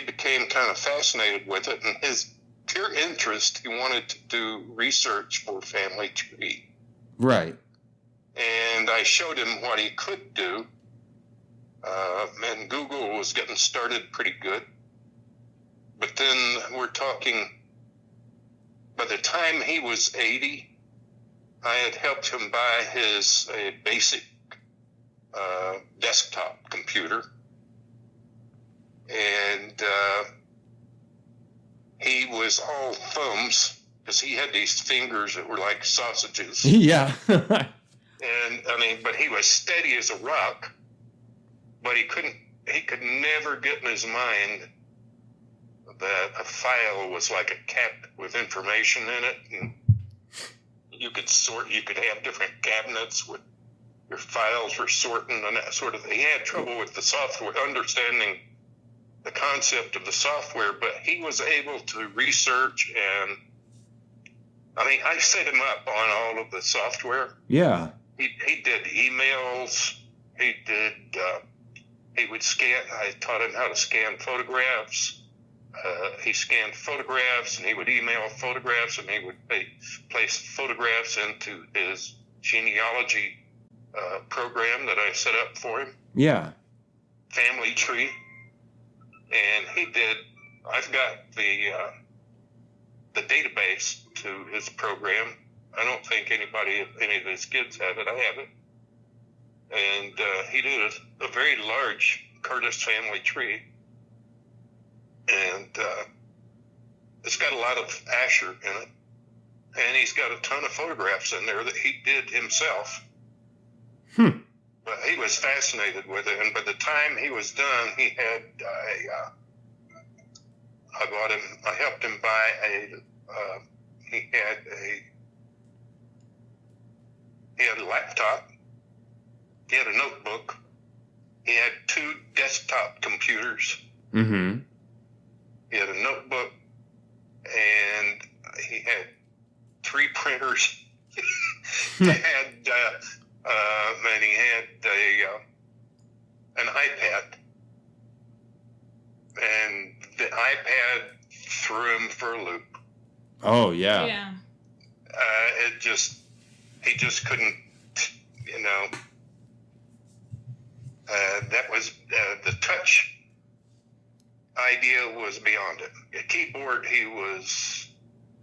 became kind of fascinated with it, and his pure interest, he wanted to do research for Family Tree. Right. And I showed him what he could do, and Google was getting started pretty good. But then we're talking, by the time he was 80, I had helped him buy a basic desktop computer. And he was all thumbs because he had these fingers that were like sausages. Yeah. But he was steady as a rock, but he could never get in his mind that a file was like a cabinet with information in it. And you could have different cabinets with your files were sorting and that sort of thing. He had trouble with the software, understanding the concept of the software, but he was able to research, and I set him up on all of the software. Yeah. He did emails. He would scan. I taught him how to scan photographs. He scanned photographs, and he would email photographs, and he would place photographs into his genealogy program that I set up for him. Yeah. Family Tree. And I've got the database to his program. I don't think any of his kids have it. I have it. And he did a very large Curtis family tree. And it's got a lot of Asher in it. And he's got a ton of photographs in there that he did himself. But he was fascinated with it, and by the time he was done, he had I helped him buy he had a laptop, he had a notebook, he had 2 desktop computers, Mm-hmm. he had a notebook, and he had 3 printers. He had and he had an iPad, and the iPad threw him for a loop. Oh yeah. Yeah. He just couldn't, that was, the touch idea was beyond it. A keyboard he was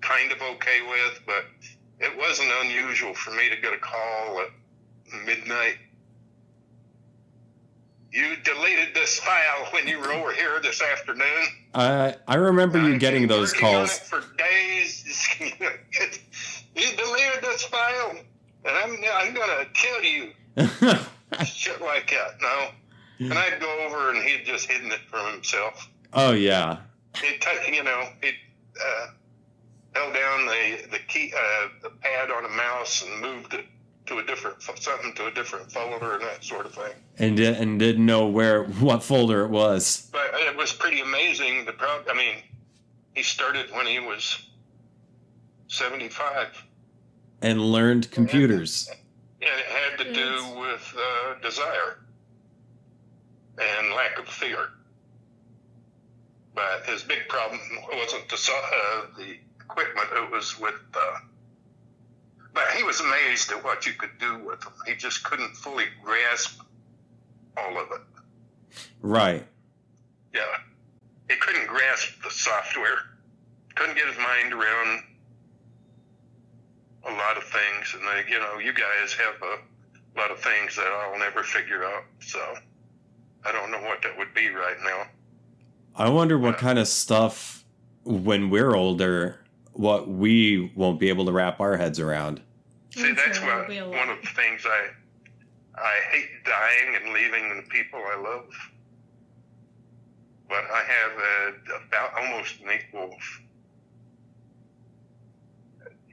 kind of okay with, but it wasn't unusual for me to get a call at midnight. You deleted this file when you were over here this afternoon. I remember you getting those Working on calls. it for days. You deleted this file, and I'm gonna kill you. Shit like that. No, and I'd go over, and he'd just hidden it from himself. Oh yeah. He'd held down the key, the pad on a mouse, and moved it to a different folder and that sort of thing. And didn't know what folder it was. But it was pretty amazing. He started when he was 75. And learned computers. And it had to do with desire and lack of fear. But his big problem wasn't the equipment, it was with... but he was amazed at what you could do with them. He just couldn't fully grasp all of it. Right. Yeah. He couldn't grasp the software. Couldn't get his mind around a lot of things. And, you guys have a lot of things that I'll never figure out. So I don't know what that would be right now. I wonder what kind of stuff, when we're older, what we won't be able to wrap our heads around. See, that's one of the things I hate, dying and leaving the people I love. But I have about almost an equal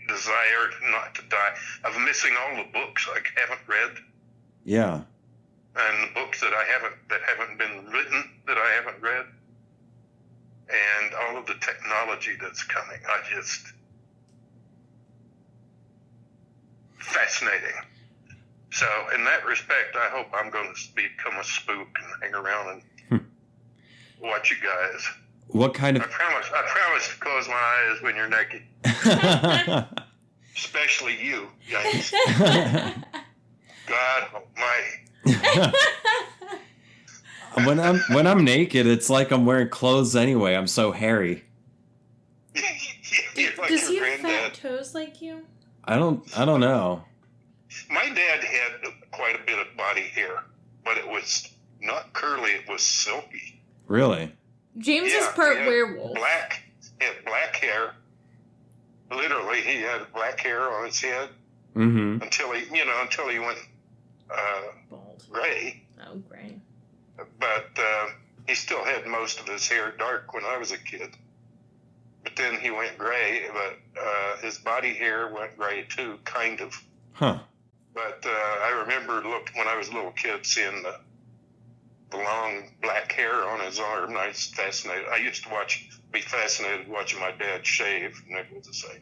desire not to die. I'm missing all the books I haven't read. Yeah. And the books that haven't been written that I haven't read. And all of the technology that's coming. Fascinating. So, in that respect, I hope I'm going to become a spook and hang around and watch you guys. What kind of... I promise to close my eyes when you're naked. Especially you, guys. God almighty. When I'm naked, it's like I'm wearing clothes anyway. I'm so hairy. You're like Does your he have granddad. fat toes like you? I don't know. My dad had quite a bit of body hair, but it was not curly, it was silky. Really? James is part he had werewolf. He had black hair. Literally, he had black hair on his head Mm-hmm. until he went Bald. gray. Oh, gray. But he still had most of his hair dark when I was a kid. But then he went gray, but his body hair went gray too, kind of. Huh. But I remember when I was a little kid seeing the long black hair on his arm. I was fascinated. I used to be fascinated watching my dad shave, needless to say.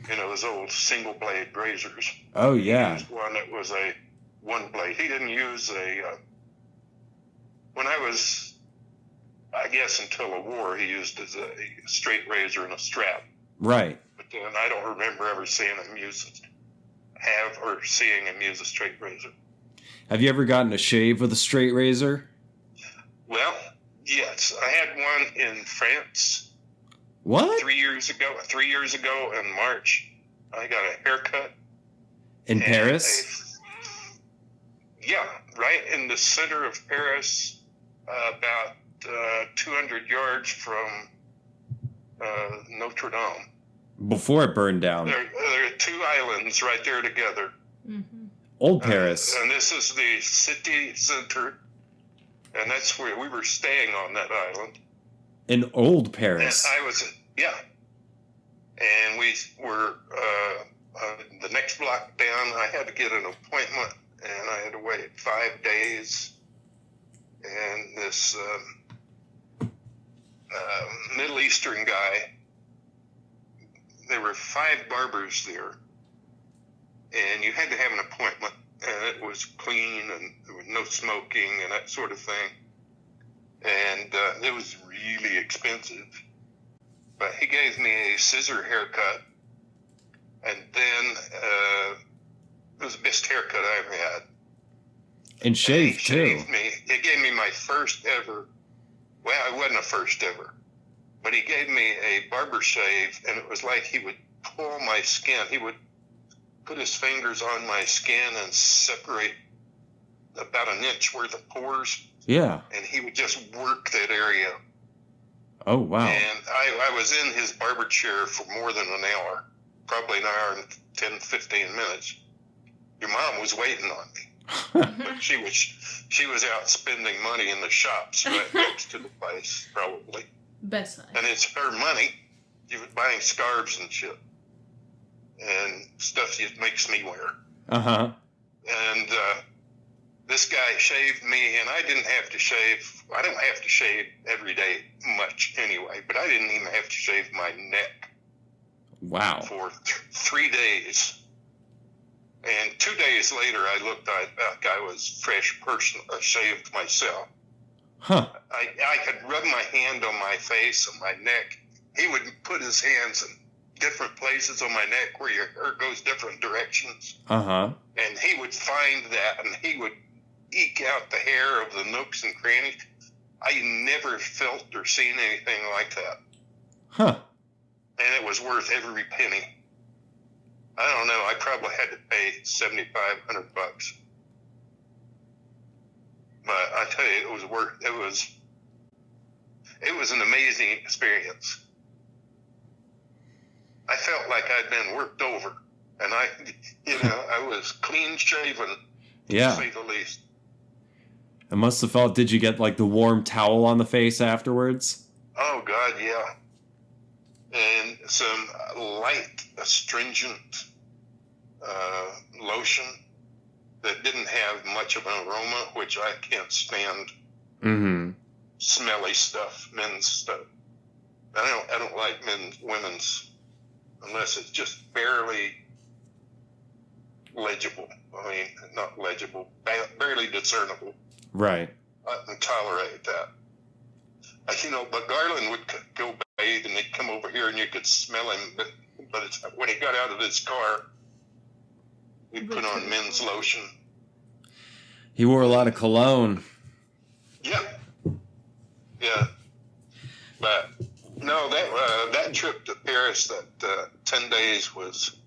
Those old single blade razors. Oh, yeah. He used one that was a one blade. He didn't use when I was, I guess until the war, he used a straight razor and a strap. Right. But then I don't remember ever seeing him use a straight razor. Have you ever gotten a shave with a straight razor? Well, yes. I had one in France. What? 3 years ago. 3 years ago in March, I got a haircut. In Paris? Yeah, right in the center of Paris, about 200 yards from Notre Dame. Before it burned down. There are 2 islands right there together. Mm-hmm. Old Paris. And this is the city center, and that's where we were staying on that island. In Old Paris. And I was, yeah. And we were the next block down. I had to get an appointment, and I had to wait 5 days. And this Middle Eastern guy, there were 5 barbers there, and you had to have an appointment, and it was clean, and there was no smoking and that sort of thing. And it was really expensive. But he gave me a scissor haircut, and then it was the best haircut I ever had. And shaved, too. He gave me my first ever, well, it wasn't a first ever, but he gave me a barber shave, and it was like he would pull my skin. He would put his fingers on my skin and separate about an inch worth of pores. Yeah. And he would just work that area. Oh, wow. And I was in his barber chair for more than an hour, probably an hour and 10, 15 minutes. Your mom was waiting on me. But she was out spending money in the shops right next to the place, probably. Best And it's her money. She was buying scarves and shit. And stuff that makes me wear. Uh-huh. And this guy shaved me, and I didn't have to shave. I don't have to shave every day much anyway, but I didn't even have to shave my neck. Wow. For 3 days. And 2 days later, I looked like I was fresh person, shaved myself. Huh. I could rub my hand on my face and my neck. He would put his hands in different places on my neck where your hair goes different directions. Uh-huh. And he would find that, and he would eke out the hair of the nooks and crannies. I never felt or seen anything like that. Huh. And it was worth every penny. I don't know. I probably had to pay $7,500. But I tell you, it was worth. It was an amazing experience. I felt like I'd been worked over, and I was clean shaven. Yeah. To say the least. It must have felt. Did you get like the warm towel on the face afterwards? Oh God, yeah. And some light astringent lotion that didn't have much of an aroma, which I can't stand. Mm-hmm. Smelly stuff, men's stuff. I don't like women's, unless it's just barely legible. I mean, not legible, barely discernible. Right. I can tolerate that. But Garland would go bathe, and he'd come over here, and you could smell him. But when he got out of his car, he'd put on men's lotion. He wore a lot of cologne. Yeah. Yeah. But, no, that trip to Paris, that 10 days was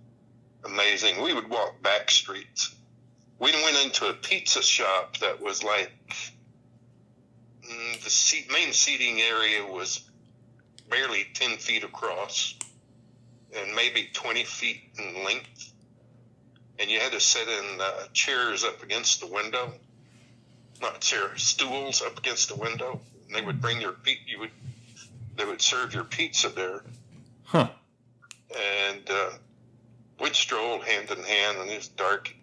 amazing. We would walk back streets. We went into a pizza shop that was like... the main seating area was barely 10 feet across and maybe 20 feet in length. And you had to sit in chairs up against the window. Not chairs, stools up against the window. And they would bring your they would serve your pizza there. Huh. And we'd stroll hand in hand on these dark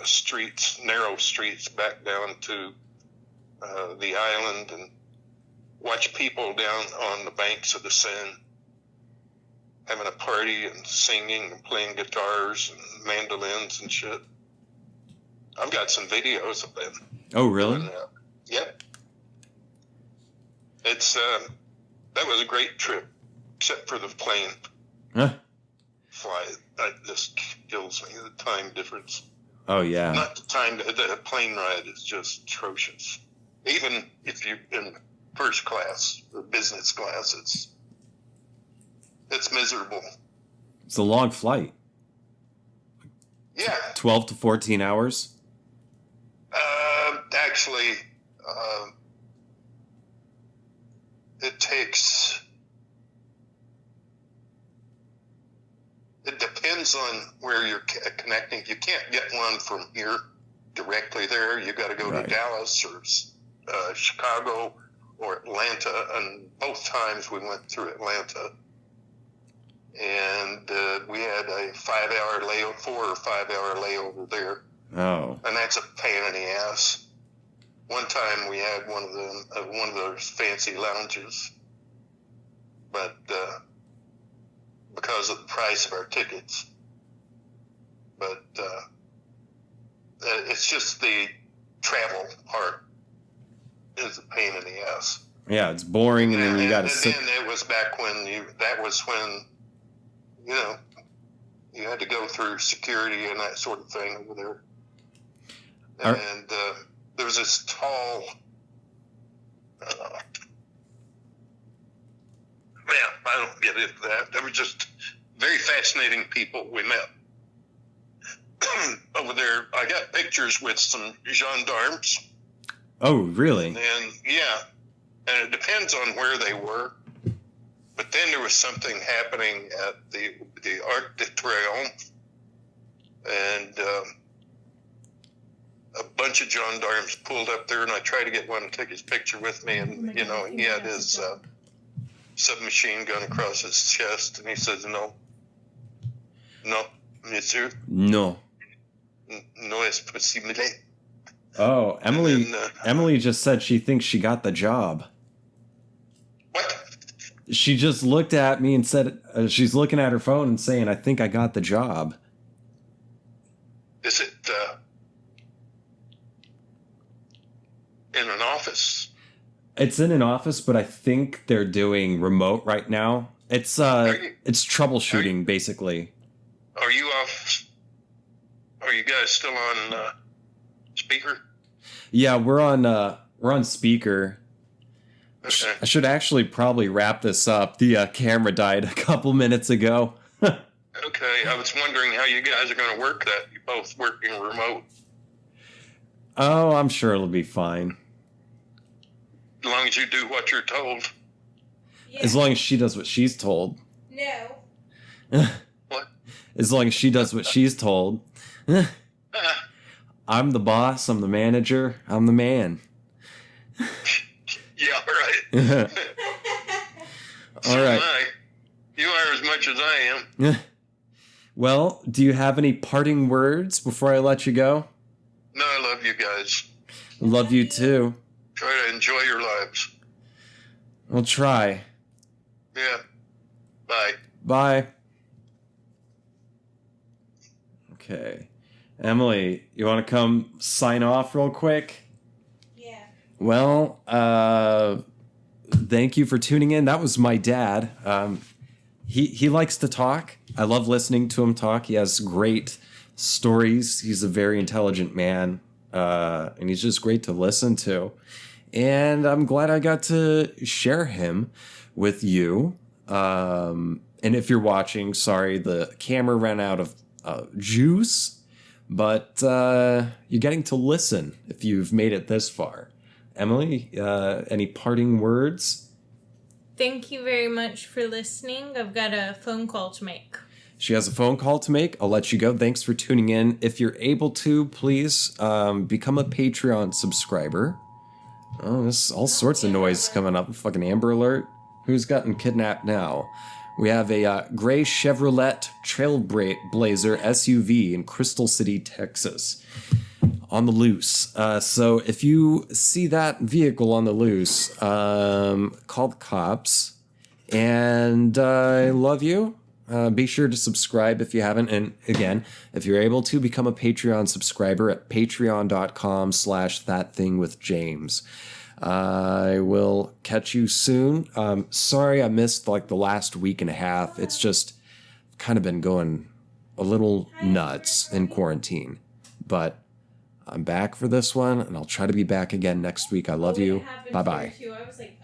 streets, narrow streets back down to the island, and watch people down on the banks of the Seine having a party and singing and playing guitars and mandolins and shit. I've got some videos of them. Oh, really? Yep. It's that was a great trip, except for the plane flight. That just kills me. The time difference. Oh yeah. Not the time. The plane ride is just atrocious. Even if you're in first class or business class, it's miserable. It's a long flight. Yeah. 12 to 14 hours? Actually, it depends depends on where you're connecting. You can't get one from here directly there. You got to go Right. to Dallas or Chicago or Atlanta, and both times we went through Atlanta. And we had a 4 or 5 hour layover there. Oh. And that's a pain in the ass. One time we had one of those fancy lounges, but because of the price of our tickets. But it's just the travel part is a pain in the ass. Yeah, it's boring, and then you got to sit. And then it was back when you had to go through security and that sort of thing over there. And there was this tall, I don't get into that. They were just very fascinating people we met over there. I got pictures with some gendarmes. Oh, really? And and it depends on where they were. But then there was something happening at the Arc de Triomphe, and a bunch of gendarmes pulled up there, and I tried to get one to take his picture with me, and he had his submachine gun across his chest, and he says, "No, monsieur, No es possible." Oh, Emily. then, Emily just said she thinks she got the job. What? She just looked at me and said she's looking at her phone and saying, "I think I got the job." Is it in an office? It's in an office, but I think they're doing remote right now. It's troubleshooting basically. Are you off? Are you guys still on speaker? Yeah, we're on speaker. Okay. I should actually probably wrap this up. The camera died a couple minutes ago. Okay, I was wondering how you guys are going to work that. You both working remote. Oh, I'm sure it'll be fine. As long as you do what you're told. Yeah. As long as she does what she's told. No. What? As long as she does what she's told. Ah, I'm the boss, I'm the manager, I'm the man. yeah, right. All So right. am I. You are as much as I am. Well, do you have any parting words before I let you go? No, I love you guys. Love you too. Try to enjoy your lives. I'll try. Yeah. Bye. Bye. Okay. Emily, you want to come sign off real quick? Yeah. Well, thank you for tuning in. That was my dad. He likes to talk. I love listening to him talk. He has great stories. He's a very intelligent man, and he's just great to listen to. And I'm glad I got to share him with you. And if you're watching, sorry, the camera ran out of juice, but you're getting to listen if you've made it this far. Emily, any parting words? Thank you very much for listening. I've got a phone call to make. She has a phone call to make. I'll let you go. Thanks for tuning in. If you're able to, please become a Patreon subscriber. Oh, there's all sorts of noise coming up. Fucking Amber Alert. Who's gotten kidnapped now? We have a gray Chevrolet Trailblazer SUV in Crystal City, Texas, on the loose. So if you see that vehicle on the loose, call the cops. And I love you. Be sure to subscribe if you haven't. And again, if you're able to, become a Patreon subscriber at patreon.com/thatthingwithjames. I will catch you soon. Sorry I missed like the last week and a half. It's just kind of been going a little nuts in quarantine. But I'm back for this one, and I'll try to be back again next week. I love you. Bye-bye. I was like,